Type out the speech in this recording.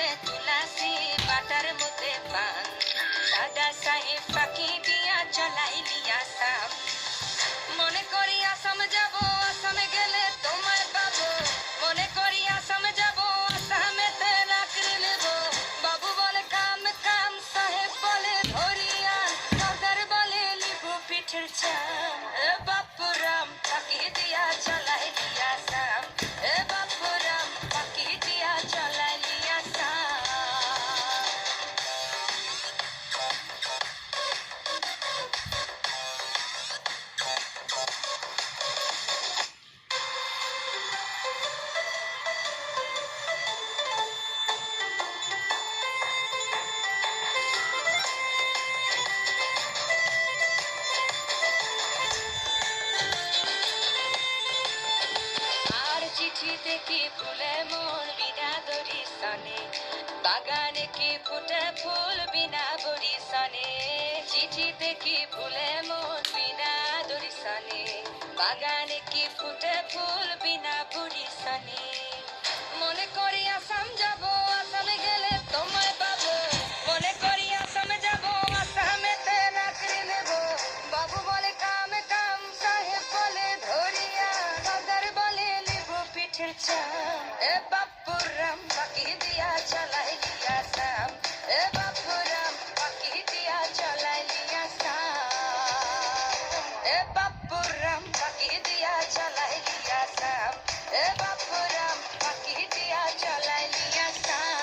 মধ্যে তুলাসি বাটার মধ্যে পান দাদা সাহেব ফাঁকি দিয়া চলাইলি আসাম মনে করি আসাম যাব আসামে গেলে তোমায় পাবো মনে করি আসাম যাব আসামেতে চাকরি নেব বাবু বলে কাম কাম সাহেব বলে ধরিয়ান সরকার বলে লিবু পিঠের চা বাপুরাম ফাঁকি দিয়া চলাইলি আসাম বাপুরাম ফাঁকি দিয়া চলাইলি আসাম আর চিঠিতে কি ফুলে মন বিনা দরিসনে বাগানে কি ফুটে ফুল বিনা বরিসনে চিঠিতে কি ফুলে মন বিনা দরিসনে বাগানে কি ফুটে ফুল বিনা